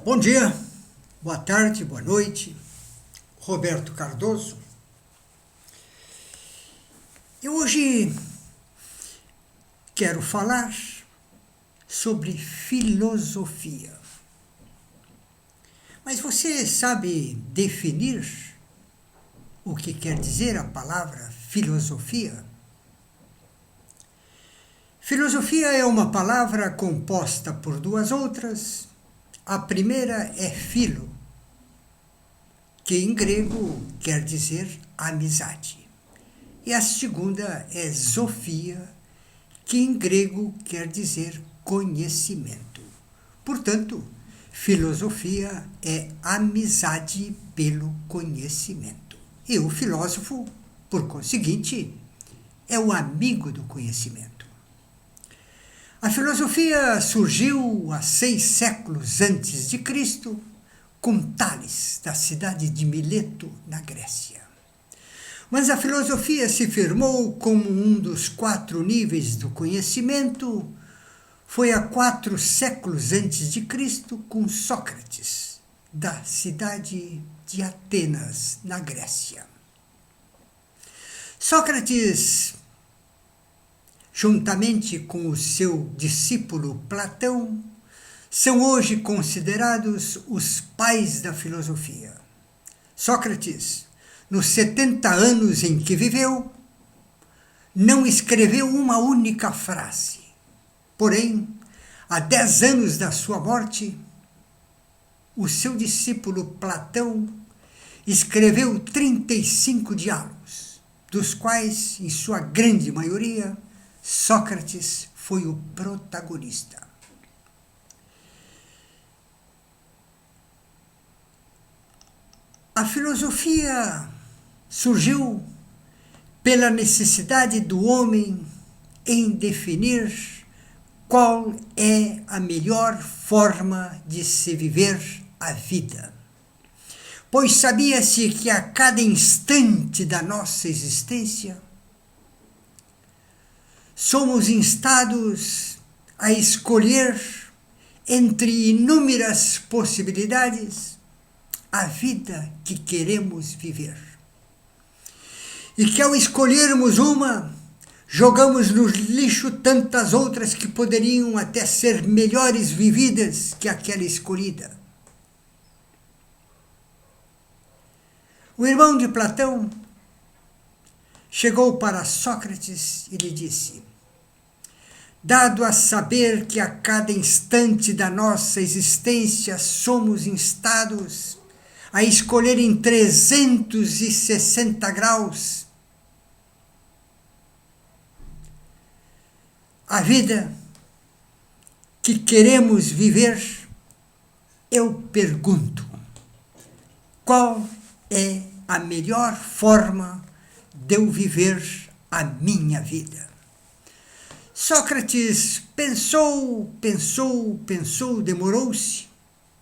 Bom dia, boa tarde, boa noite. Roberto Cardoso. Eu hoje quero falar sobre filosofia. Mas você sabe definir o que quer dizer a palavra filosofia? Filosofia é uma palavra composta por duas outras. A primeira é philo, que em grego quer dizer amizade. E a segunda é sofia, que em grego quer dizer conhecimento. Portanto, filosofia é amizade pelo conhecimento. E o filósofo, por conseguinte, é o amigo do conhecimento. A filosofia surgiu há 6 séculos antes de Cristo, com Tales, da cidade de Mileto, na Grécia. Mas a filosofia se firmou como um dos 4 níveis do conhecimento. Foi há 4 séculos antes de Cristo, com Sócrates, da cidade de Atenas, na Grécia. Sócrates, juntamente com o seu discípulo Platão, são hoje considerados os pais da filosofia. Sócrates, nos 70 anos em que viveu, não escreveu uma única frase. Porém, há 10 anos da sua morte, o seu discípulo Platão escreveu 35 diálogos, dos quais, em sua grande maioria, Sócrates foi o protagonista. A filosofia surgiu pela necessidade do homem em definir qual é a melhor forma de se viver a vida. Pois sabia-se que a cada instante da nossa existência somos instados a escolher entre inúmeras possibilidades a vida que queremos viver. E que ao escolhermos uma, jogamos no lixo tantas outras que poderiam até ser melhores vividas que aquela escolhida. O irmão de Platão chegou para Sócrates e lhe disse: dado a saber que a cada instante da nossa existência somos instados a escolher em 360 graus a vida que queremos viver, eu pergunto: qual é a melhor forma de eu viver a minha vida? Sócrates pensou, demorou-se,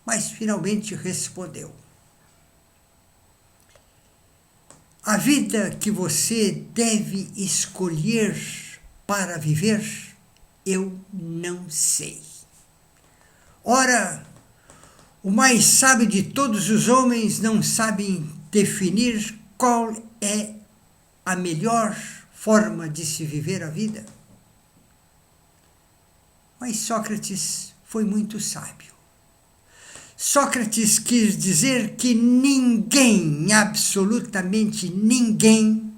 mas finalmente respondeu: a vida que você deve escolher para viver, eu não sei. Ora, o mais sábio de todos os homens não sabe definir qual é a melhor forma de se viver a vida. Mas Sócrates foi muito sábio. Sócrates quis dizer que ninguém, absolutamente ninguém,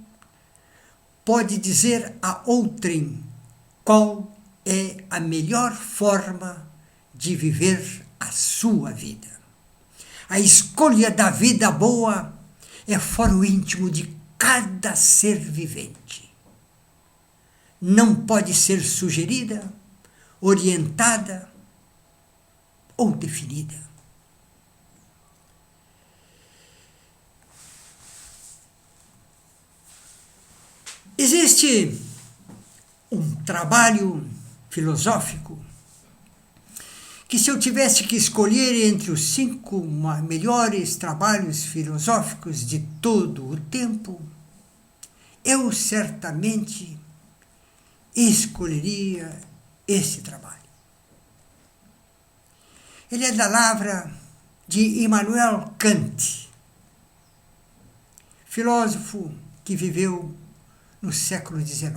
pode dizer a outrem qual é a melhor forma de viver a sua vida. A escolha da vida boa é foro íntimo de cada ser vivente. Não pode ser sugerida, orientada ou definida. Existe um trabalho filosófico que, se eu tivesse que escolher entre os 5 melhores trabalhos filosóficos de todo o tempo, eu certamente escolheria esse trabalho. Ele é da lavra de Immanuel Kant, filósofo que viveu no século XIX.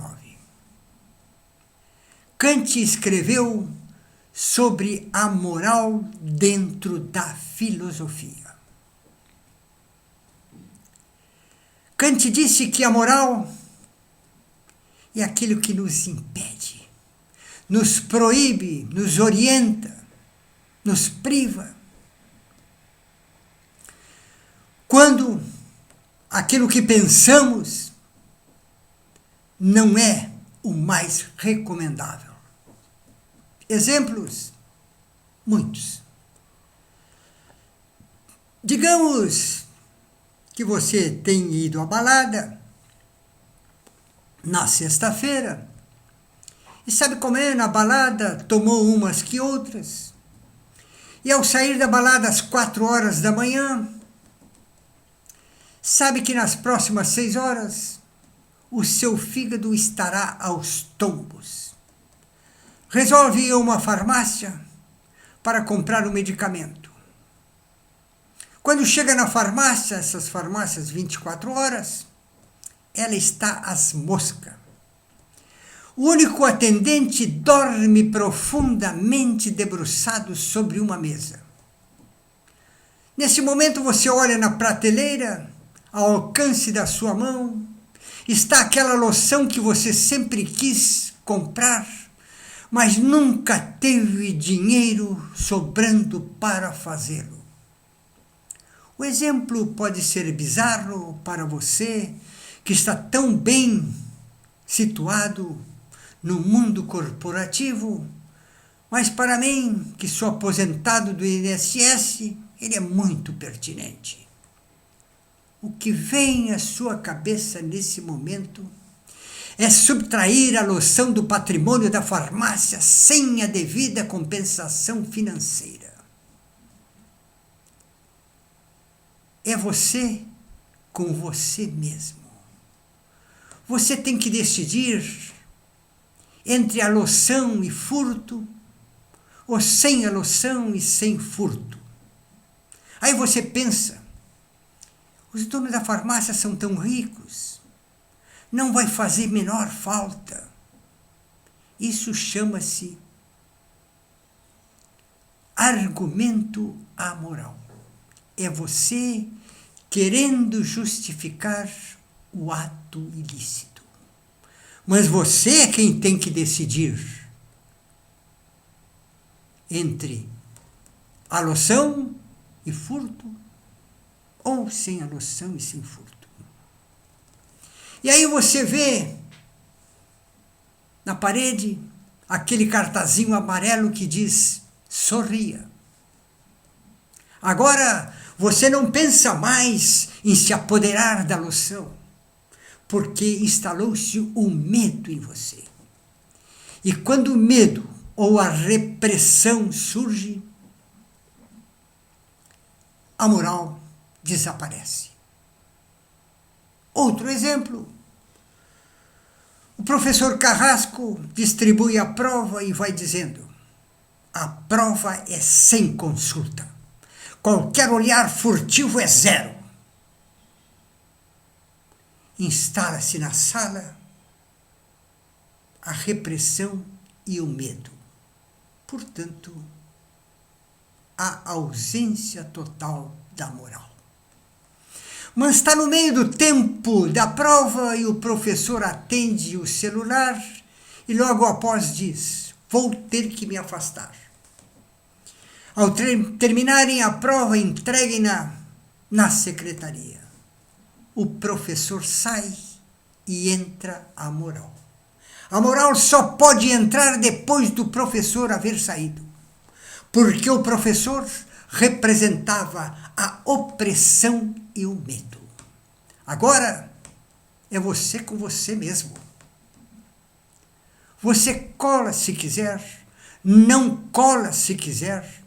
Kant escreveu sobre a moral dentro da filosofia. Kant disse que a moral é aquilo que nos impede, nos proíbe, nos orienta, nos priva. Quando aquilo que pensamos não é o mais recomendável. Exemplos? Muitos. Digamos que você tem ido à balada na sexta-feira e sabe como é, na balada tomou umas que outras e ao sair da balada às 4 horas da manhã, sabe que nas próximas 6 horas o seu fígado estará aos tombos. Resolve ir a uma farmácia para comprar um medicamento. Quando chega na farmácia, essas farmácias 24 horas, ela está às moscas. O único atendente dorme profundamente debruçado sobre uma mesa. Nesse momento você olha na prateleira, ao alcance da sua mão, está aquela loção que você sempre quis comprar, mas nunca teve dinheiro sobrando para fazê-lo. O exemplo pode ser bizarro para você, que está tão bem situado no mundo corporativo, mas para mim, que sou aposentado do INSS, ele é muito pertinente. O que vem à sua cabeça nesse momento é subtrair a loção do patrimônio da farmácia sem a devida compensação financeira. É você com você mesmo. Você tem que decidir entre a loção e furto, ou sem a loção e sem furto. Aí você pensa, os donos da farmácia são tão ricos, não vai fazer menor falta. Isso chama-se argumento amoral. É você querendo justificar o ato ilícito. Mas você é quem tem que decidir entre a loção e furto, ou sem a loção e sem furto. E aí você vê na parede aquele cartazinho amarelo que diz: sorria. Agora você não pensa mais em se apoderar da loção, porque instalou-se o medo em você. E quando o medo ou a repressão surge, a moral desaparece. Outro exemplo. O professor Carrasco distribui a prova e vai dizendo: a prova é sem consulta. Qualquer olhar furtivo é 0. Instala-se na sala a repressão e o medo. Portanto, a ausência total da moral. Mas está no meio do tempo da prova e o professor atende o celular e logo após diz: vou ter que me afastar. Ao terminarem a prova, entreguem-na na secretaria. O professor sai e entra a moral. A moral só pode entrar depois do professor haver saído, porque o professor representava a opressão e o medo. Agora é você com você mesmo. Você cola se quiser, não cola se quiser.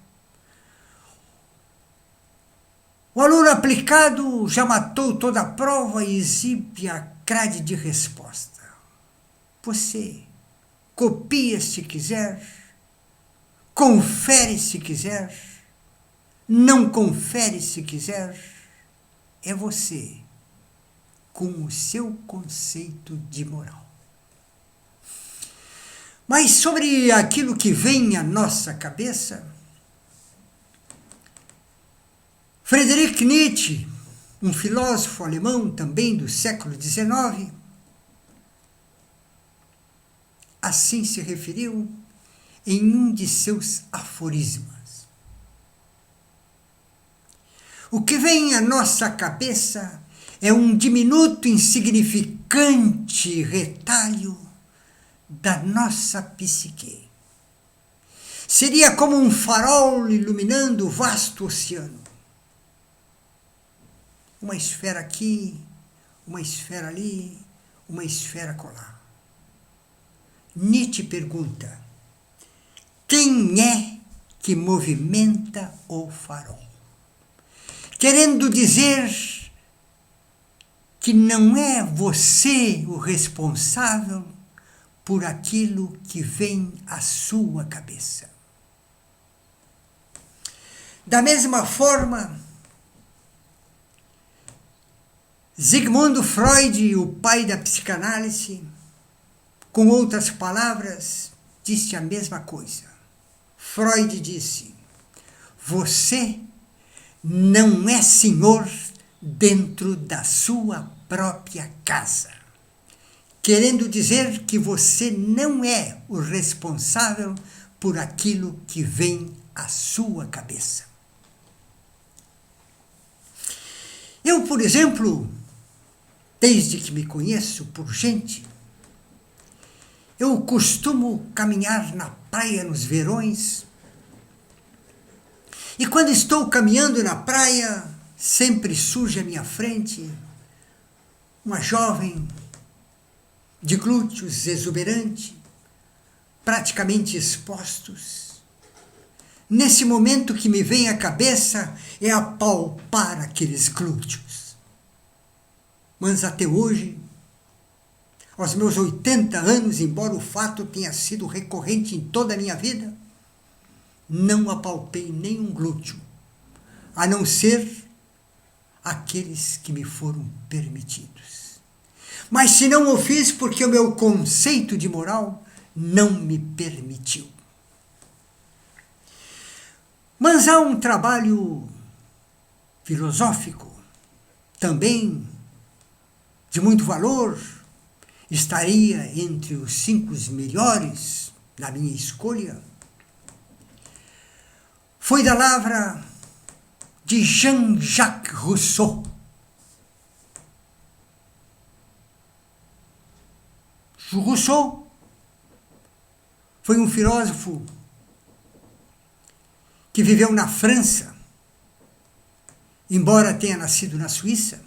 O aluno aplicado já matou toda a prova e exibe a grade de resposta. Você copia se quiser, confere se quiser, não confere se quiser, é você, com o seu conceito de moral. Mas sobre aquilo que vem à nossa cabeça, Friedrich Nietzsche, um filósofo alemão também do século XIX, assim se referiu em um de seus aforismos. O que vem à nossa cabeça é um diminuto, insignificante retalho da nossa psique. Seria como um farol iluminando o vasto oceano. Uma esfera aqui, uma esfera ali, uma esfera acolá. Nietzsche pergunta: quem é que movimenta o farol? Querendo dizer que não é você o responsável por aquilo que vem à sua cabeça. Da mesma forma, Sigmund Freud, o pai da psicanálise, com outras palavras, disse a mesma coisa. Freud disse: você não é senhor dentro da sua própria casa. Querendo dizer que você não é o responsável por aquilo que vem à sua cabeça. Eu, por exemplo, desde que me conheço por gente, eu costumo caminhar na praia nos verões. E quando estou caminhando na praia, sempre surge à minha frente uma jovem de glúteos exuberantes, praticamente expostos. Nesse momento que me vem à cabeça é apalpar aqueles glúteos. Mas até hoje, aos meus 80 anos, embora o fato tenha sido recorrente em toda a minha vida, não apalpei nenhum glúteo, a não ser aqueles que me foram permitidos. Mas se não o fiz porque o meu conceito de moral não me permitiu. Mas há um trabalho filosófico, também de muito valor, estaria entre os 5 melhores na minha escolha, foi da lavra de Jean-Jacques Rousseau. Rousseau foi um filósofo que viveu na França, embora tenha nascido na Suíça.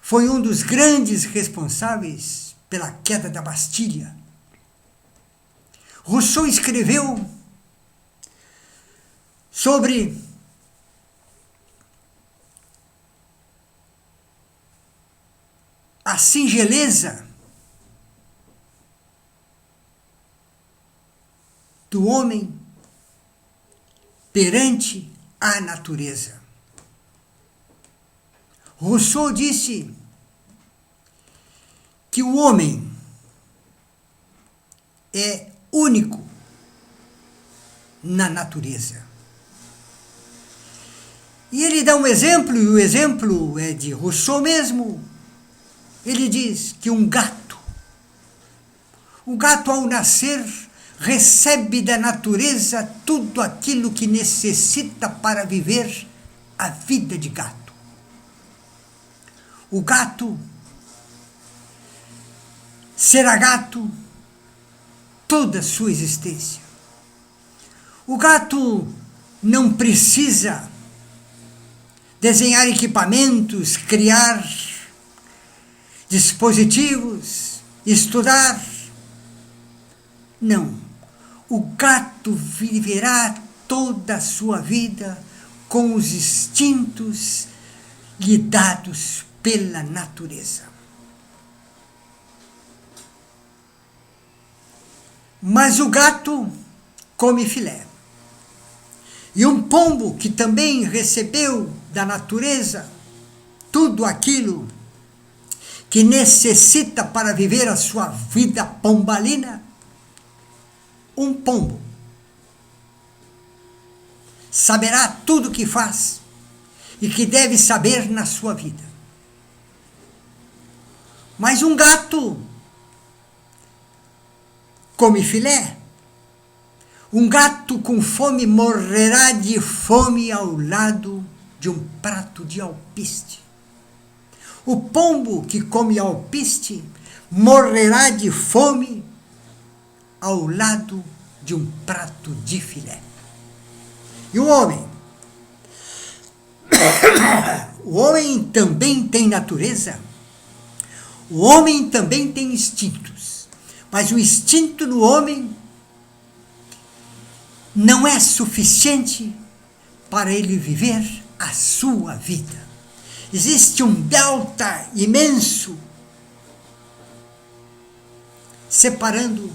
Foi um dos grandes responsáveis pela queda da Bastilha. Rousseau escreveu sobre a singeleza do homem perante a natureza. Rousseau disse que o homem é único na natureza. E ele dá um exemplo, e o exemplo é de Rousseau mesmo. Ele diz que o gato ao nascer, recebe da natureza tudo aquilo que necessita para viver a vida de gato. O gato será gato toda a sua existência. O gato não precisa desenhar equipamentos, criar dispositivos, estudar. Não. O gato viverá toda a sua vida com os instintos lhe dados pela natureza. Mas o gato come filé. E um pombo que também recebeu da natureza tudo aquilo que necessita para viver a sua vida pombalina, um pombo saberá tudo o que faz e que deve saber na sua vida. Mas um gato come filé. Um gato com fome morrerá de fome ao lado de um prato de alpiste. O pombo que come alpiste morrerá de fome ao lado de um prato de filé. E o homem? O homem também tem natureza. O homem também tem instintos. Mas o instinto no homem não é suficiente para ele viver a sua vida. Existe um delta imenso separando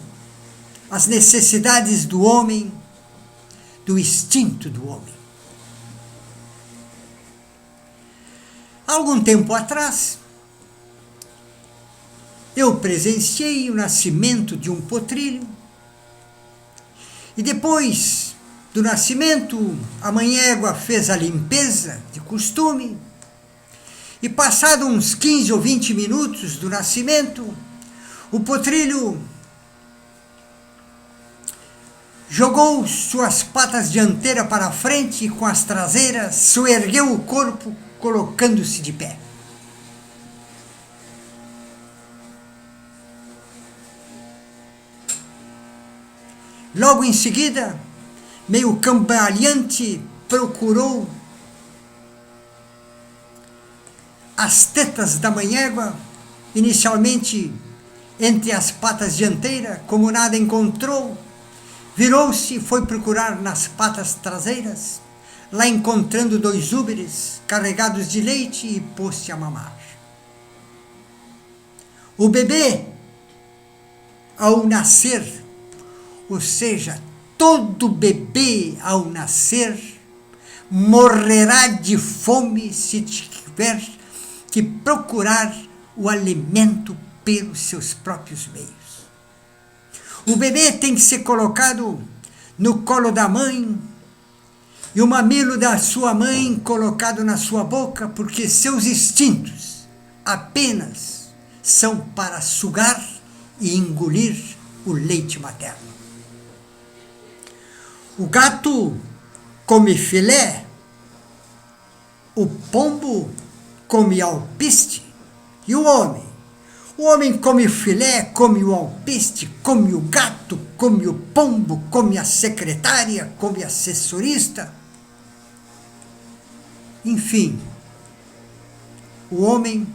as necessidades do homem do instinto do homem. Há algum tempo atrás, eu presenciei o nascimento de um potrilho. E depois do nascimento, a mãe égua fez a limpeza de costume. E passado uns 15 ou 20 minutos do nascimento, o potrilho jogou suas patas dianteiras para frente e com as traseiras soergueu o corpo, colocando-se de pé. Logo em seguida, meio cambaleante, procurou as tetas da mãe égua, inicialmente entre as patas dianteiras, como nada encontrou, virou-se e foi procurar nas patas traseiras, lá encontrando 2 úberes carregados de leite e pôs-se a mamar. O bebê, ao nascer, ou seja, todo bebê ao nascer morrerá de fome se tiver que procurar o alimento pelos seus próprios meios. O bebê tem que ser colocado no colo da mãe e o mamilo da sua mãe colocado na sua boca, porque seus instintos apenas são para sugar e engolir o leite materno. O gato come filé, o pombo come alpiste e o homem? O homem come filé, come o alpiste, come o gato, come o pombo, come a secretária, come a assessorista. Enfim, o homem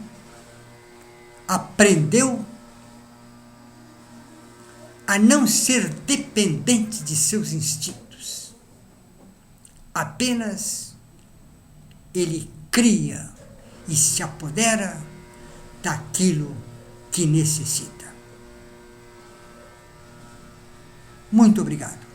aprendeu a não ser dependente de seus instintos. Apenas ele cria e se apodera daquilo que necessita. Muito obrigado.